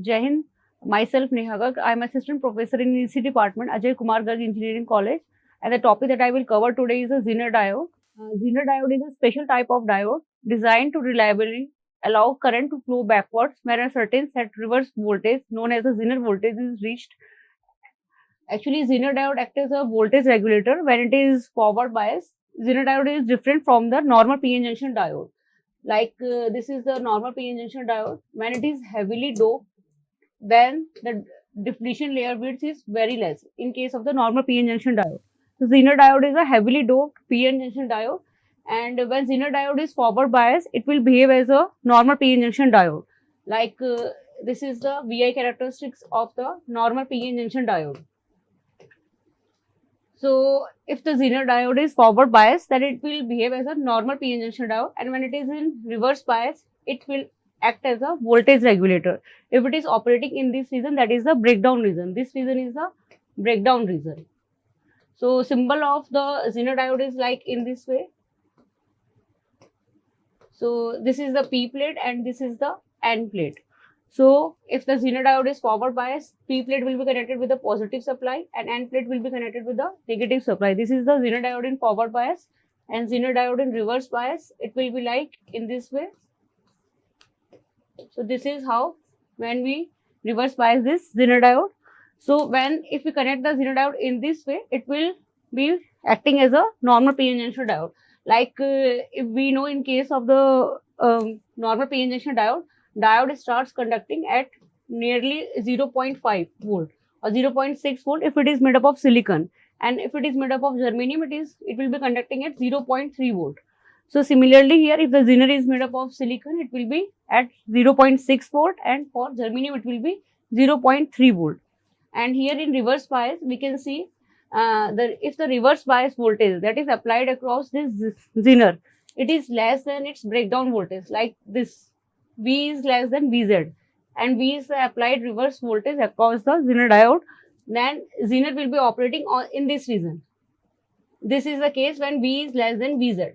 Jai Hind. Myself Neha Garg. I am assistant professor in EC department, Ajay Kumar Garg Engineering College. And the topic that I will cover today is a Zener diode. Zener diode is a special type of diode designed to reliably allow current to flow backwards when a certain set reverse voltage known as a Zener voltage is reached. Actually, Zener diode acts as a voltage regulator when it is forward bias. Zener diode is different from the normal PN junction diode. This is the normal PN junction diode. When it is heavily doped, then the depletion layer width is very less in case of the normal PN junction diode. So Zener diode is a heavily doped PN junction diode, and when Zener diode is forward bias, it will behave as a normal PN junction diode. This is the VI characteristics of the normal PN junction diode. So if the Zener diode is forward bias, then it will behave as a normal PN junction diode, and when it is in reverse bias, it will act as a voltage regulator. If it is operating in this region, that is the breakdown region. This region is the breakdown region. So symbol of the Zener diode is like in this way. So this is the P plate and this is the N plate. So if the Zener diode is forward bias, P plate will be connected with the positive supply and N plate will be connected with the negative supply. This is the Zener diode in forward bias, and Zener diode in reverse bias, it will be like in this way. So this is how when we reverse bias this Zener diode. So if we connect the Zener diode in this way, it will be acting as a normal PN junction diode. If we know in case of the normal PN junction diode starts conducting at nearly 0.5 volt or 0.6 volt if it is made up of silicon, and if it is made up of germanium, it will be conducting at 0.3 volt. So similarly here, if the Zener is made up of silicon, it will be at 0.6 volt, and for germanium it will be 0.3 volt. And here in reverse bias, we can see if the reverse bias voltage that is applied across this Zener, it is less than its breakdown voltage, like this V is less than Vz, and V is the applied reverse voltage across the Zener diode, then Zener will be operating in this region. This is the case when V is less than Vz.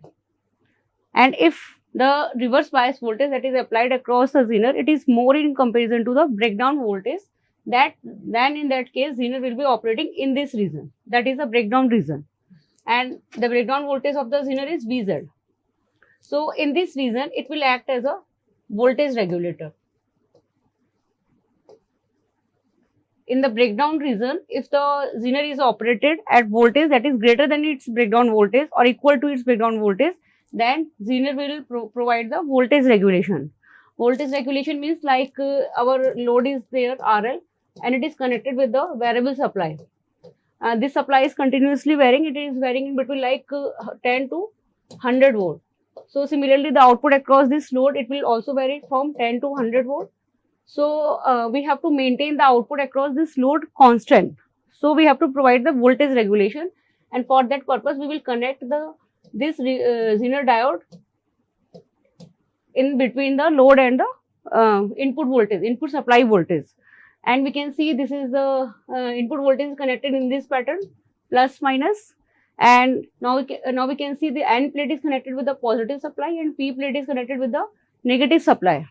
And if the reverse bias voltage that is applied across the Zener, it is more in comparison to the breakdown voltage, then in that case Zener will be operating in this region, that is the breakdown region, and the breakdown voltage of the Zener is Vz. So in this region it will act as a voltage regulator. In the breakdown region, if the Zener is operated at voltage that is greater than its breakdown voltage or equal to its breakdown voltage, then Zener will provide the voltage regulation. Voltage regulation means our load is there RL, and it is connected with the variable supply. This supply is continuously varying. It is varying in between 10 to 100 volt. So similarly, the output across this load, it will also vary from 10 to 100 volt. So we have to maintain the output across this load constant. So we have to provide the voltage regulation, and for that purpose, we will connect this Zener diode in between the load and the input voltage, input supply voltage. And we can see this is the input voltage connected in this pattern, plus minus. And now we can see the N plate is connected with the positive supply and P plate is connected with the negative supply.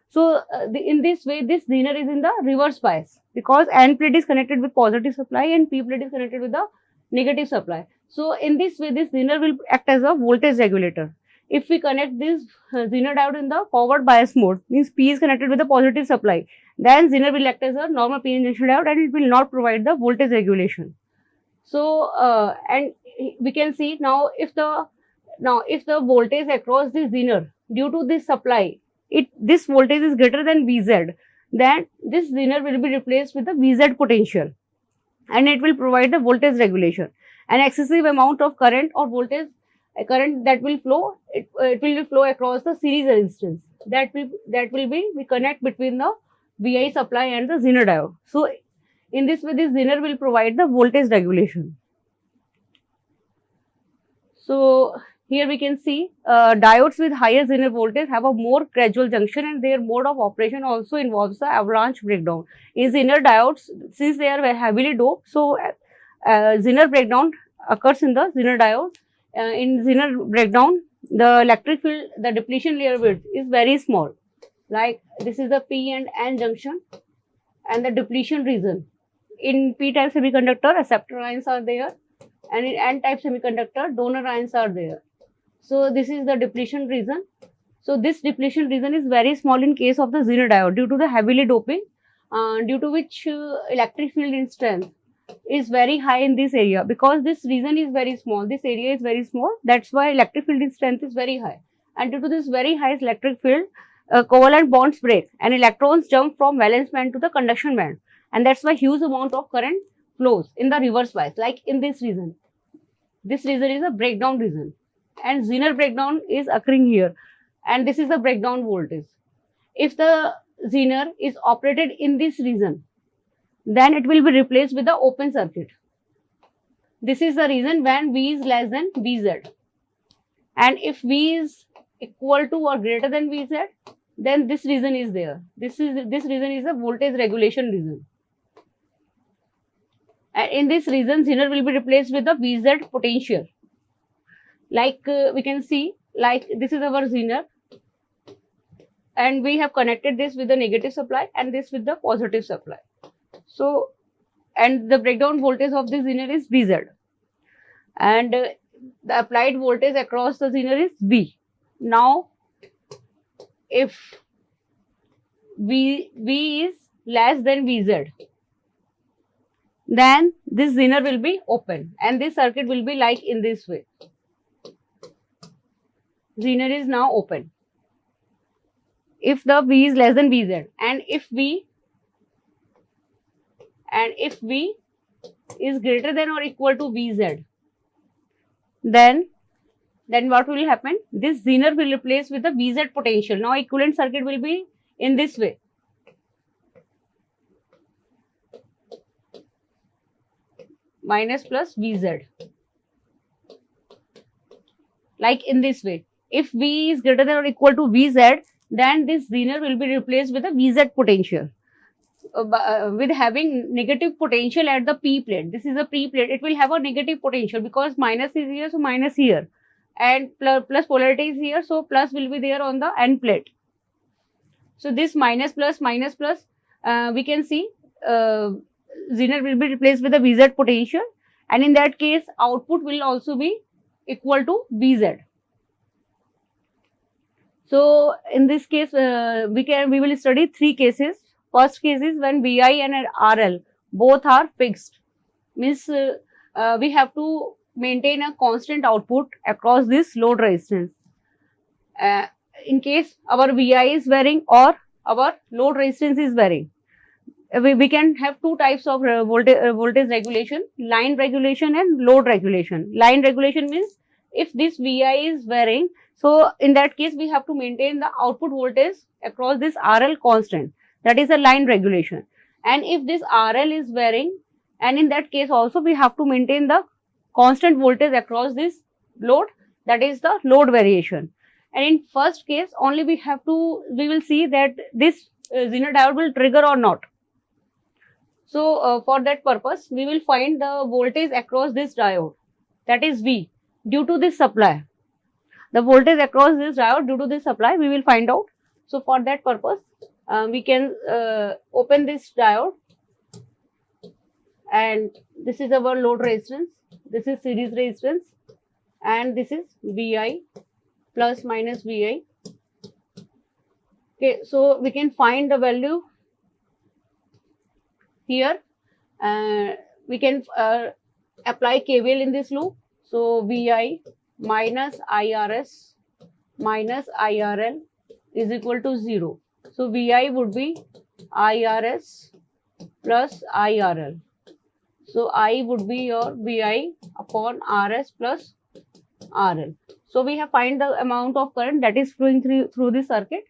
So in this way, this Zener is in the reverse bias because N plate is connected with positive supply and P plate is connected with the negative supply. So in this way, this Zener will act as a voltage regulator. If we connect this Zener diode in the forward bias mode, means P is connected with the positive supply, then Zener will act as a normal PN junction diode and it will not provide the voltage regulation. So and we can see now if the voltage across this Zener due to this supply, this voltage is greater than Vz, then this Zener will be replaced with the Vz potential, and it will provide the voltage regulation. An excessive amount of current or voltage current that will flow, it will flow across the series resistance. That will be we connect between the VI supply and the Zener diode. So in this way, this Zener will provide the voltage regulation. So here we can see diodes with higher Zener voltage have a more gradual junction, and their mode of operation also involves the avalanche breakdown. In Zener diodes, since they are heavily doped, so Zener breakdown occurs in the Zener diode. In Zener breakdown, the electric field, the depletion layer width is very small. Like this is the P and N junction, and the depletion region. In p-type semiconductor, acceptor ions are there, and in n-type semiconductor, donor ions are there. So this is the depletion region. So this depletion region is very small in case of the Zener diode due to the heavily doping, due to which electric field strength is very high in this area. Because this region is very small, this area is very small, that's why electric field strength is very high. And due to this very high electric field, covalent bonds break and electrons jump from valence band to the conduction band, and that's why huge amount of current flows in the reverse bias, like in this region. This region is a breakdown region, and Zener breakdown is occurring here, and this is the breakdown voltage. If the Zener is operated in this region, then it will be replaced with the open circuit. This is the reason when V is less than Vz, and if V is equal to or greater than Vz, then this region is there. This region is a voltage regulation region, and in this region Zener will be replaced with the Vz potential. Like we can see, like this is our Zener, and we have connected this with the negative supply and this with the positive supply. So, and the breakdown voltage of this Zener is Vz, and the applied voltage across the Zener is V. Now, if V is less than Vz, then this Zener will be open, and this circuit will be like in this way. Zener is now open if the V is less than Vz, and if V is greater than or equal to Vz, then what will happen? This Zener will replace with the Vz potential. Now equivalent circuit will be in this way. Minus plus Vz. Like in this way. If V is greater than or equal to Vz, then this Zener will be replaced with a Vz potential. With having negative potential at the P plate. This is a P plate. It will have a negative potential because minus is here, so minus here. And plus polarity is here, so plus will be there on the N plate. So this minus plus, we can see Zener will be replaced with the Vz potential, and in that case output will also be equal to Vz. So in this case we will study three cases. First case is when Vi and RL both are fixed, means we have to maintain a constant output across this load resistance. In case our Vi is varying or our load resistance is varying, we can have two types of voltage regulation: line regulation and load regulation. Line regulation means if this Vi is varying, so in that case we have to maintain the output voltage across this RL constant. That is a line regulation. And if this RL is varying, and in that case also we have to maintain the constant voltage across this load, that is the load variation. And in first case only we will see that this Zener diode will trigger or not. So for that purpose we will find the voltage across this diode, that is V, due to this supply. The voltage across this diode due to this supply we will find out. So for that purpose we can open this diode, and this is our load resistance, this is series resistance, and this is Vi plus minus Vi. Okay, so we can find the value here. We can apply KVL in this loop. So Vi minus IRS minus IRL is equal to 0. So Vi would be IRS plus IRL. So I would be your Vi upon RS plus RL. So we have find the amount of current that is flowing through this circuit.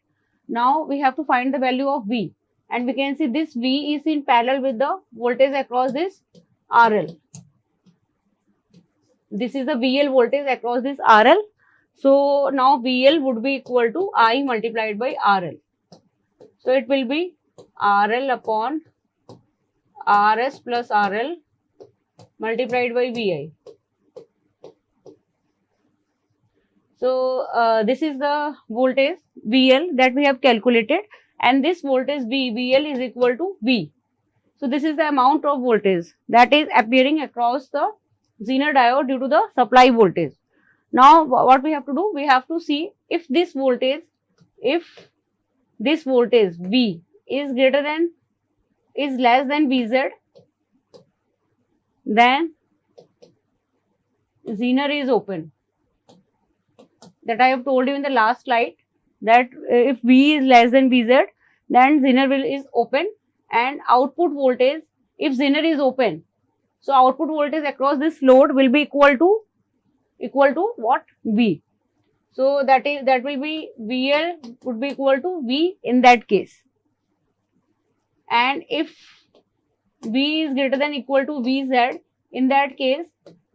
Now we have to find the value of V, and we can see this V is in parallel with the voltage across this RL. This is the VL voltage across this RL. So now VL would be equal to I multiplied by RL. So it will be RL upon RS plus RL multiplied by Vi. So this is the voltage VL that we have calculated, and this voltage VL is equal to V. So this is the amount of voltage that is appearing across the Zener diode due to the supply voltage. Now what we have to do, we have to see if this voltage V is less than Vz, then Zener is open. That I have told you in the last slide, that if V is less than Vz, then Zener is open, and output voltage, if Zener is open, so output voltage across this load will be equal to what? V. So that will be VL would be equal to V in that case. And if V is greater than equal to Vz, in that case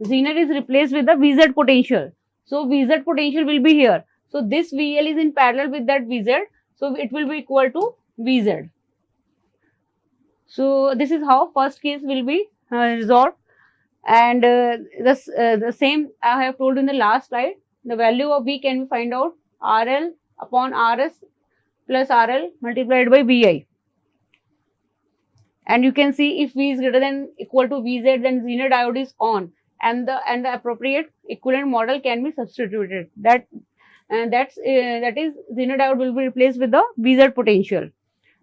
Zener is replaced with the Vz potential. So Vz potential will be here. So this VL is in parallel with that Vz. So it will be equal to Vz. So this is how first case will be resolved. And the same I have told in the last slide. The value of V can be find out RL upon RS plus RL multiplied by VI. And you can see if V is greater than equal to Vz, then Zener diode is on, and the appropriate equivalent model can be substituted. That is Zener diode will be replaced with the Vz potential.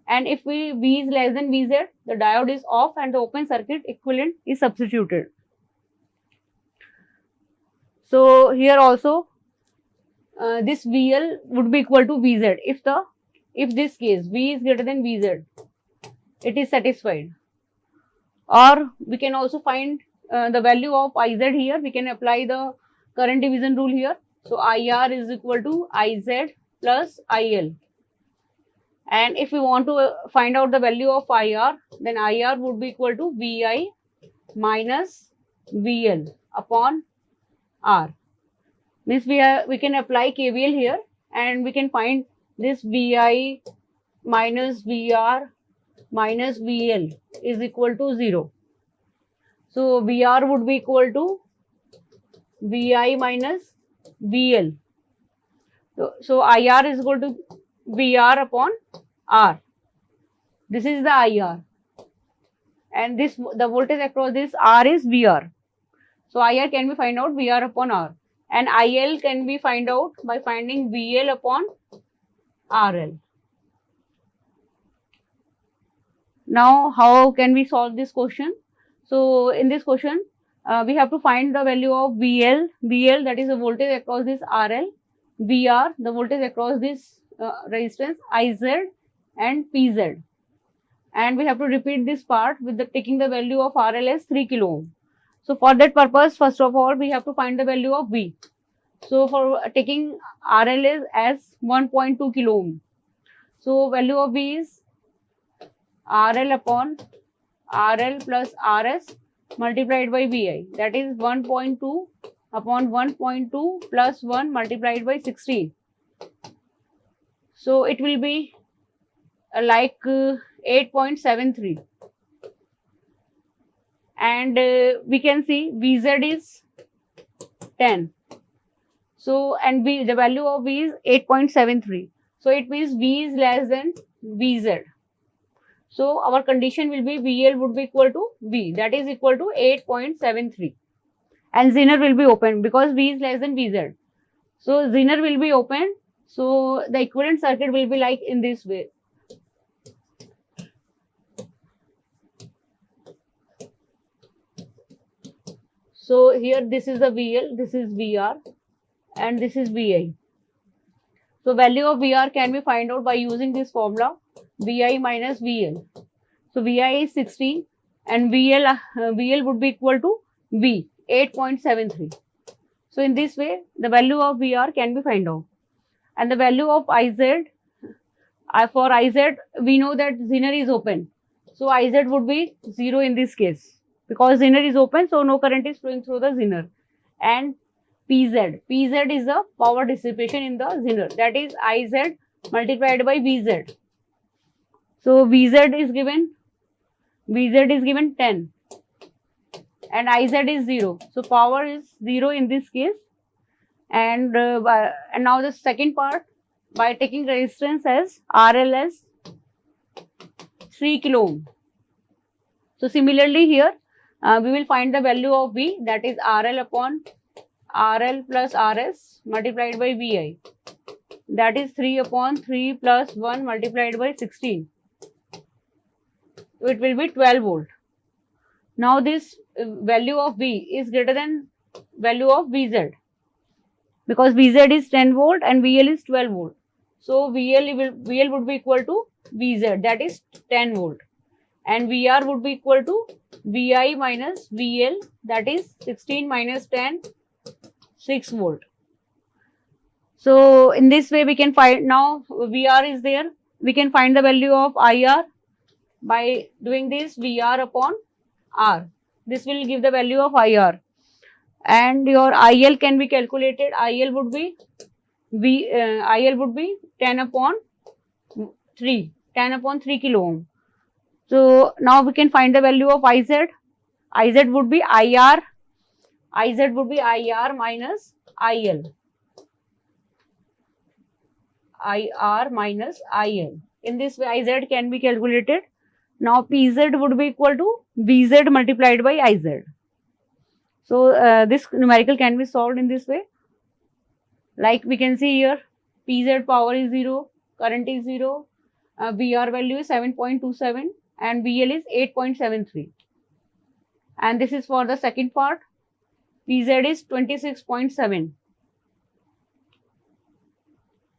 And if V is less than Vz, the diode is off and the open circuit equivalent is substituted. So here also this VL would be equal to Vz. If this case V is greater than Vz, it is satisfied. Or we can also find the value of Iz here. We can apply the current division rule here. So IR is equal to Iz plus IL. And if we want to find out the value of IR, then IR would be equal to VI minus VL upon R. Means we can apply KVL here, and we can find this VI minus VR minus VL is equal to 0. So VR would be equal to VI minus VL. So IR is equal to VR upon R. This is the IR, and the voltage across this R is VR. So IR can be find out VR upon R, and IL can be find out by finding VL upon RL. Now how can we solve this question? So in this question we have to find the value of VL, that is the voltage across this RL, VR, the voltage across this resistance IZ, and PZ. And we have to repeat this part with taking the value of RL as 3 kilo ohm. So for that purpose, first of all, we have to find the value of V. So for taking RL as 1.2 kilo ohm. So value of V is RL upon RL plus RS multiplied by VI. That is 1.2 upon 1.2 plus 1 multiplied by 16. So it will be like 8.73. And we can see Vz is 10. So and the value of V is 8.73. So it means V is less than Vz. So our condition will be VL would be equal to V, that is equal to 8.73. And Zener will be open because V is less than Vz. So Zener will be open. So the equivalent circuit will be like in this way. So here this is the VL, this is VR, and this is VI. So value of VR can be find out by using this formula, VI minus VL. So VI is 16 and VL would be equal to V, 8.73. So in this way, the value of VR can be find out. And the value of IZ, for IZ, we know that Zener is open. So IZ would be 0 in this case. Because Zener is open, so no current is flowing through the Zener. And PZ is the power dissipation in the Zener. That is IZ multiplied by VZ. So VZ is given 10 and IZ is 0. So power is 0 in this case. And now the second part, by taking resistance as RL as 3 kilo ohm. So similarly here, we will find the value of V, that is RL upon RL plus RS multiplied by VI. That is 3 upon 3 plus 1 multiplied by 16. It will be 12 volt. Now this value of V is greater than value of VZ, because VZ is 10 volt and VL is 12 volt. So VL would be equal to VZ, that is 10 volt, and VR would be equal to VI minus VL, that is 16 minus 10, 6 volt. So in this way we can find, now VR is there, we can find the value of IR by doing this VR upon R. This will give the value of IR, and your IL can be calculated. IL would be 10 upon 3 kilo ohm. So now we can find the value of IZ. IZ would be IR minus IL. IR minus IL. In this way IZ can be calculated. Now PZ would be equal to VZ multiplied by IZ. So this numerical can be solved in this way. Like we can see here, PZ power is 0, current is 0, VR value is 7.27 and VL is 8.73. And this is for the second part. PZ is 26.7.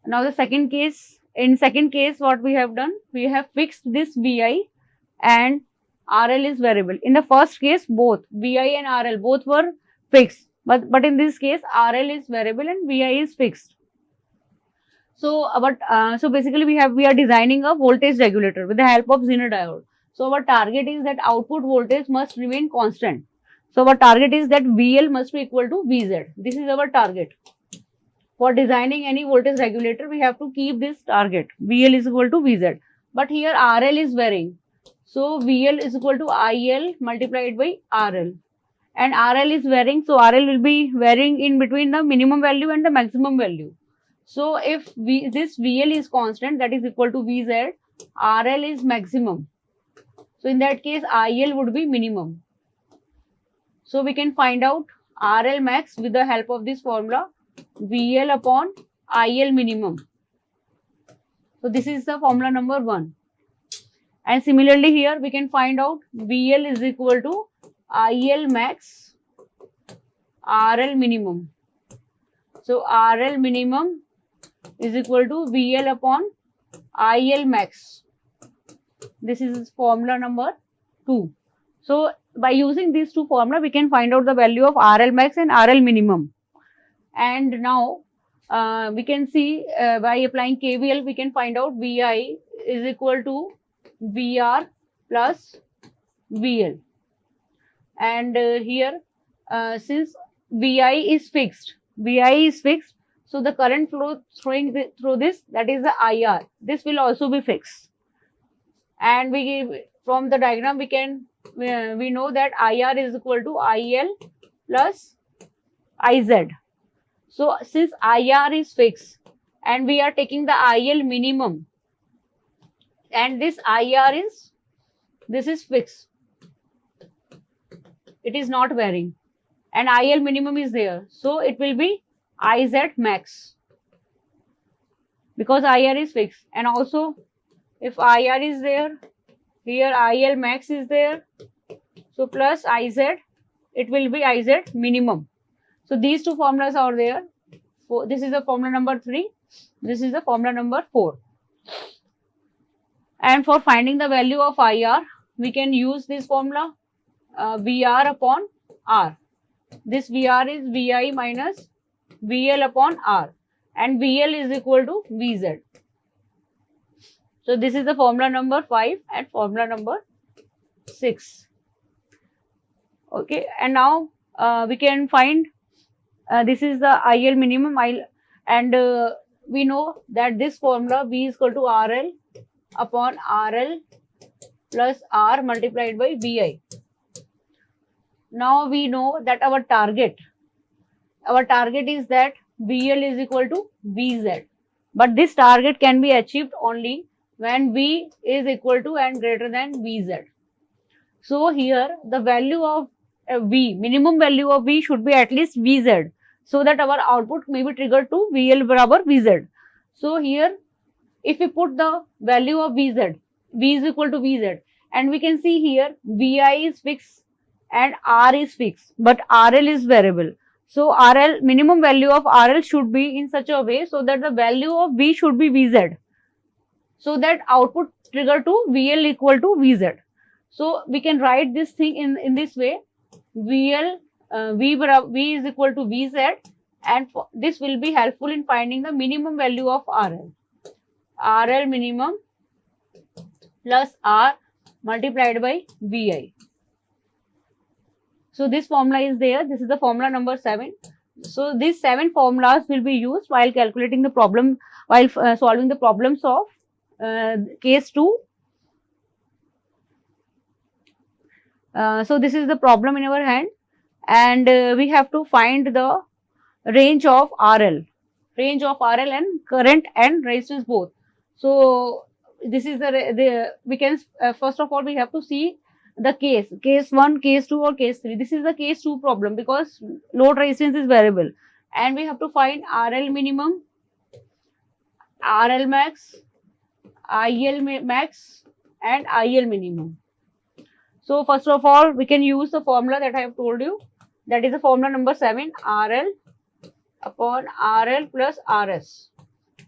Now the second case, in second case what we have done, we have fixed this VI and RL is variable. In the first case both VI and RL both were fixed, but in this case RL is variable and VI is fixed. So so basically we are designing a voltage regulator with the help of Zener diode. So our target is that output voltage must remain constant. So our target is that VL must be equal to VZ. This is our target. For designing any voltage regulator, we have to keep this target. VL is equal to VZ. But here RL is varying. So VL is equal to IL multiplied by RL. And RL is varying. So RL will be varying in between the minimum value and the maximum value. So if this VL is constant, that is equal to VZ, RL is maximum. So in that case, IL would be minimum. So we can find out RL max with the help of this formula, VL upon IL minimum. So this is the formula number 1. And similarly here we can find out VL is equal to IL max, RL minimum. So RL minimum is equal to VL upon IL max. This is formula number 2. So by using these two formula, we can find out the value of RL max and RL minimum. And now we can see by applying KVL, we can find out VI is equal to VR plus VL. And here since VI is fixed, so the current flow through this, that is the IR, this will also be fixed. And from the diagram we know that IR is equal to IL plus IZ. So since IR is fixed and we are taking the IL minimum, and this IR is fixed, it is not varying, and IL minimum is there, so it will be IZ max, because IR is fixed. And also if IR is there, here IL max is there, so plus IZ, it will be IZ minimum. So these two formulas are there. This is the formula number 3. This is the formula number 4. And for finding the value of IR, we can use this formula, VR upon R. This VR is VI minus VL upon R, and VL is equal to VZ. So this is the formula number 5 and formula number 6. Okay, and now we can find this is the IL minimum, and we know that this formula V is equal to RL upon RL plus R multiplied by VI. Now we know that our target is that VL is equal to VZ, but this target can be achieved only when V is equal to and greater than VZ. So here the value of V, minimum value of V should be at least Vz, so that our output may be triggered to VL barabar Vz. So here if we put the value of Vz, V is equal to Vz, and we can see here Vi is fixed and R is fixed, but RL is variable. So RL, minimum value of RL should be in such a way so that the value of V should be Vz, so that output trigger to VL equal to Vz. So we can write this thing in this way: VL, V is equal to Vz, and this will be helpful in finding the minimum value of RL. RL minimum plus R multiplied by Vi. So this formula is there. This is the formula number 7. So these 7 formulas will be used while calculating the problem, while solving the problems of case 2. So this is the problem in our hand, and we have to find the range of RL and current and resistance both. So this is the we can first of all we have to see the case 1, case 2 or case 3. This is the case 2 problem because load resistance is variable, and we have to find RL minimum, RL max, IL max and IL minimum. So first of all we can use the formula that I have told you, that is the formula number 7, RL upon RL plus RS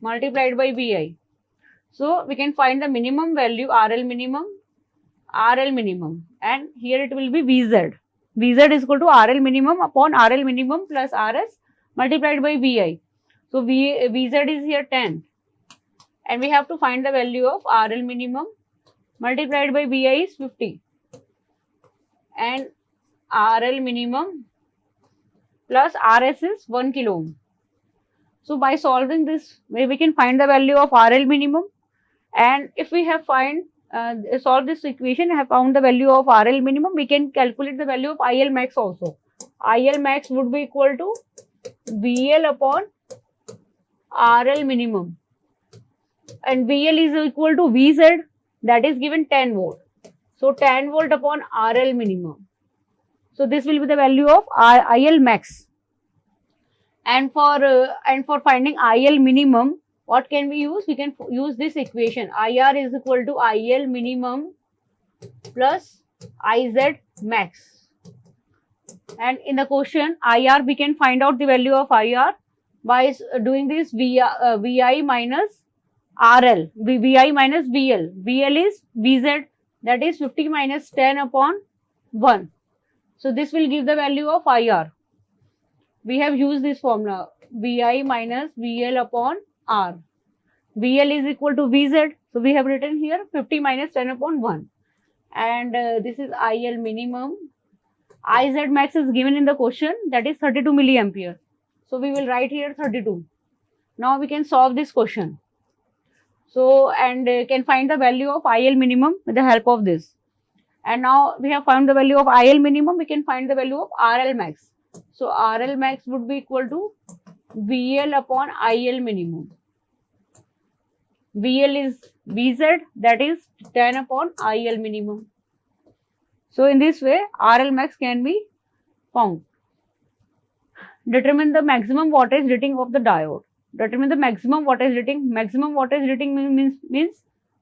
multiplied by Vi. So we can find the minimum value RL minimum, and here it will be Vz. Vz is equal to RL minimum upon RL minimum plus RS multiplied by Vi. So Vz is here 10, and we have to find the value of RL minimum multiplied by Vi is 50, and RL minimum plus RS is 1 kilo ohm. So by solving this, we can find the value of RL minimum, and if we have solved this equation, have found the value of RL minimum, we can calculate the value of IL max also. IL max would be equal to VL upon RL minimum, and VL is equal to Vz, that is given 10 volt. So 10 volt upon RL minimum. So this will be the value of IL max. And for finding IL minimum, what can we use? We can use this equation: IR is equal to IL minimum plus IZ max. And in the question, IR, we can find out the value of IR by doing this VI minus RL, VI minus VL. VL is Vz, that is 50 minus 10 upon 1. So this will give the value of IR. We have used this formula, Vi minus VL upon R. VL is equal to Vz. So we have written here 50 minus 10 upon 1. And this is IL minimum. IZ max is given in the question, that is 32 milliampere. So we will write here 32. Now we can solve this question. So, and can find the value of IL minimum with the help of this. And now we have found the value of IL minimum, we can find the value of RL max. So RL max would be equal to VL upon IL minimum. VL is Vz, that is 10 upon IL minimum. So in this way, RL max can be found. Determine the maximum wattage rating of the diode. Determine the maximum wattage rating. Maximum wattage rating means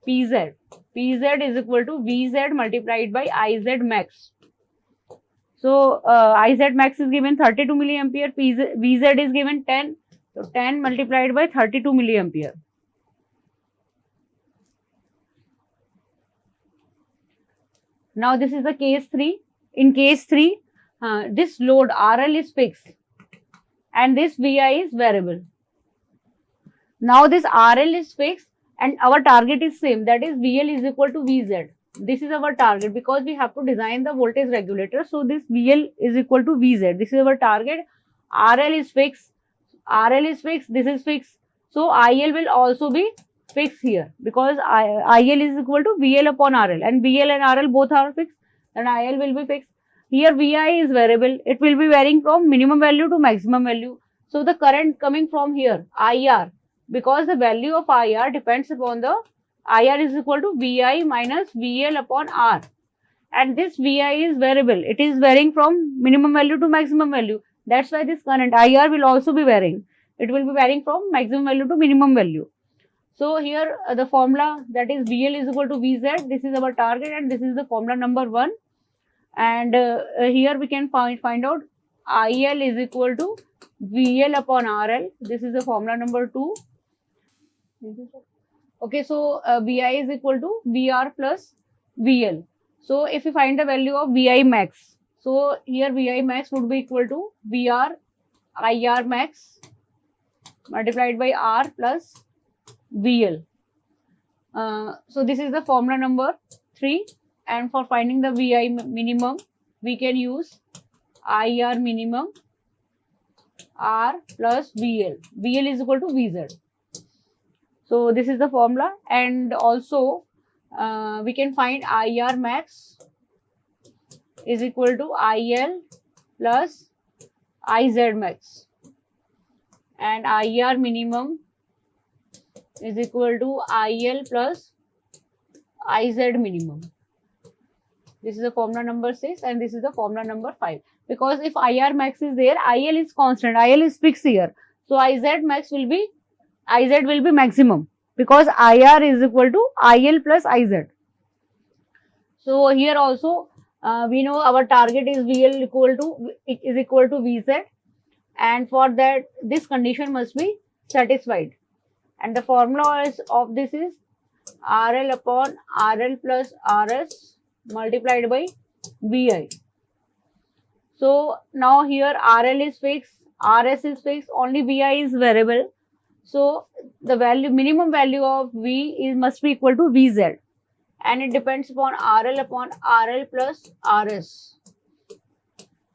PZ. PZ is equal to Vz multiplied by IZ max. So IZ max is given 32 milliampere, Vz is given 10. So 10 multiplied by 32 milliampere. Now this is the case 3. In case 3, this load RL is fixed and this Vi is variable. Now this RL is fixed and our target is same, that is VL is equal to Vz. This is our target because we have to design the voltage regulator. So this VL is equal to Vz. This is our target. RL is fixed. RL is fixed. This is fixed. So IL will also be fixed here because IL is equal to VL upon RL, and VL and RL both are fixed, and IL will be fixed. Here Vi is variable. It will be varying from minimum value to maximum value. So the current coming from here, IR, because the value of IR depends upon the IR is equal to Vi minus VL upon R. and this Vi is variable. It is varying from minimum value to maximum value. That's why this current IR will also be varying. It will be varying from maximum value to minimum value. So here the formula, that is VL is equal to VZ. This is our target and this is the formula number 1. And here we can find out IL is equal to VL upon RL. This is the formula number 2. Okay, so Vi is equal to VR plus VL. So if we find the value of Vi max, so here Vi max would be equal to VR IR max multiplied by R plus VL. So this is the formula number 3, and for finding the Vi minimum, we can use IR minimum R plus VL. VL is equal to VZ. So this is the formula, and also we can find IR max is equal to IL plus IZ max, and IR minimum is equal to IL plus IZ minimum. This is the formula number 6 and this is the formula number 5. Because if IR max is there, IL is constant, IL is fixed here. So IZ will be maximum, because IR is equal to IL plus IZ. So here also we know our target is VL is equal to VZ, and for that this condition must be satisfied. And the formula of this is RL upon RL plus RS multiplied by Vi. So now here RL is fixed, RS is fixed, only Vi is variable. So the minimum value of V must be equal to Vz, and it depends upon RL plus RS.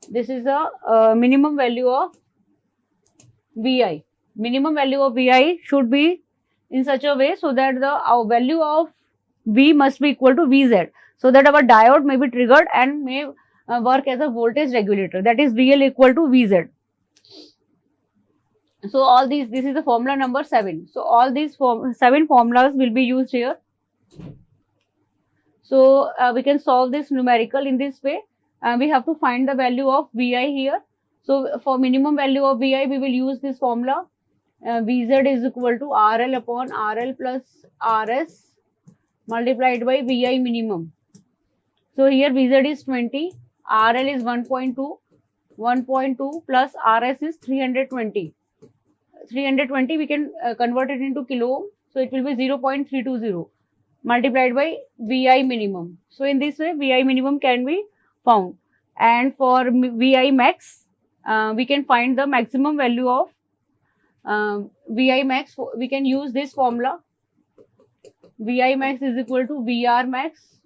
This is the minimum value of Vi. Minimum value of Vi should be in such a way so that our value of V must be equal to Vz, so that our diode may be triggered and may work as a voltage regulator, that is VL equal to Vz. So all these, this is the formula number 7. So all these 7 formulas will be used here. So we can solve this numerical in this way. We have to find the value of Vi here. So for minimum value of Vi, we will use this formula. Vz is equal to RL upon RL plus RS multiplied by Vi minimum. So here Vz is 20, RL is 1.2, 1.2 plus RS is 320. 320 we can convert it into kilo ohm, so it will be 0.320 multiplied by Vi minimum. So in this way Vi minimum can be found, and for Vi max we can find the maximum value of Vi max. We can use this formula. Vi max is equal to VR max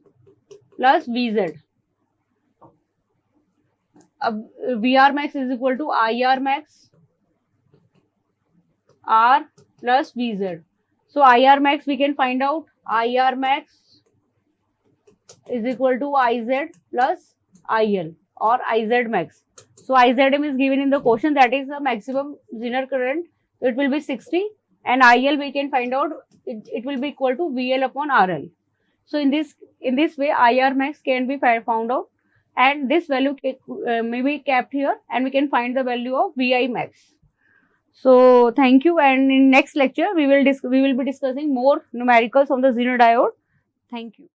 plus Vz. VR max is equal to IR max R plus Vz. So IR max we can find out. IR max is equal to IZ plus IL or IZ max. So IZM is given in the question, that is the maximum Zener current. It will be 60, and IL we can find out it will be equal to VL upon RL. So in this way IR max can be found out, and this value may be kept here, and we can find the value of Vi max. So thank you, and in next lecture we will be discussing more numericals on the Zener diode. Thank you.